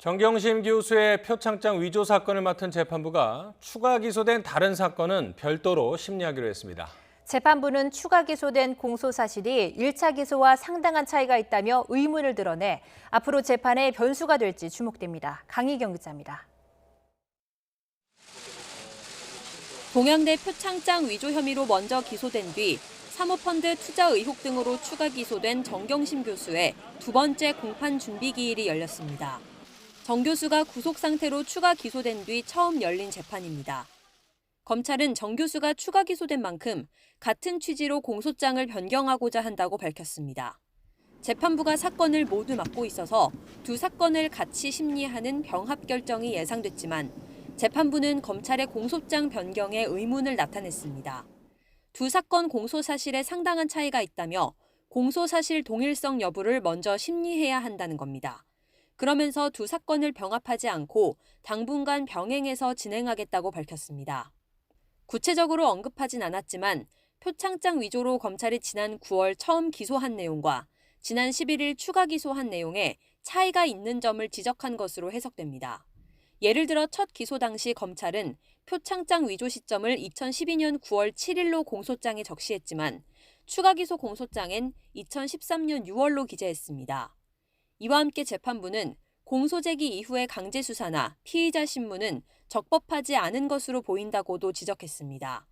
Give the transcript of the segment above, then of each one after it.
정경심 교수의 표창장 위조 사건을 맡은 재판부가 추가 기소된 다른 사건은 별도로 심리하기로 했습니다. 재판부는 추가 기소된 공소 사실이 1차 기소와 상당한 차이가 있다며 의문을 드러내 앞으로 재판의 변수가 될지 주목됩니다. 강희경 기자입니다. 동양대 표창장 위조 혐의로 먼저 기소된 뒤 사모펀드 투자 의혹 등으로 추가 기소된 정경심 교수의 두 번째 공판 준비 기일이 열렸습니다. 정 교수가 구속 상태로 추가 기소된 뒤 처음 열린 재판입니다. 검찰은 정 교수가 추가 기소된 만큼 같은 취지로 공소장을 변경하고자 한다고 밝혔습니다. 재판부가 사건을 모두 맡고 있어서 두 사건을 같이 심리하는 병합 결정이 예상됐지만 재판부는 검찰의 공소장 변경에 의문을 나타냈습니다. 두 사건 공소 사실에 상당한 차이가 있다며 공소 사실 동일성 여부를 먼저 심리해야 한다는 겁니다. 그러면서 두 사건을 병합하지 않고 당분간 병행해서 진행하겠다고 밝혔습니다. 구체적으로 언급하진 않았지만 표창장 위조로 검찰이 지난 9월 처음 기소한 내용과 지난 11일 추가 기소한 내용에 차이가 있는 점을 지적한 것으로 해석됩니다. 예를 들어 첫 기소 당시 검찰은 표창장 위조 시점을 2012년 9월 7일로 공소장에 적시했지만 추가 기소 공소장엔 2013년 6월로 기재했습니다. 이와 함께 재판부는 공소 제기 이후의 강제 수사나 피의자 신문은 적법하지 않은 것으로 보인다고도 지적했습니다.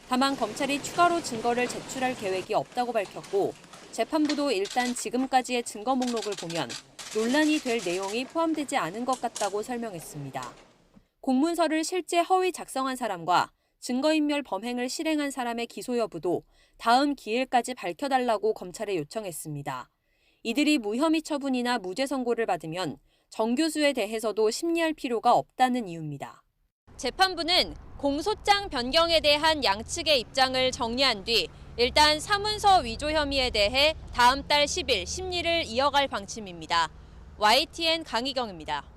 다만 검찰이 추가로 증거를 제출할 계획이 없다고 밝혔고 재판부도 일단 지금까지의 증거 목록을 보면 논란이 될 내용이 포함되지 않은 것 같다고 설명했습니다. 공문서를 실제 허위 작성한 사람과 증거인멸 범행을 실행한 사람의 기소 여부도 다음 기일까지 밝혀달라고 검찰에 요청했습니다. 이들이 무혐의 처분이나 무죄 선고를 받으면 정 교수에 대해서도 심리할 필요가 없다는 이유입니다. 재판부는 공소장 변경에 대한 양측의 입장을 정리한 뒤 일단 사문서 위조 혐의에 대해 다음 달 10일 심리를 이어갈 방침입니다. YTN 강희경입니다.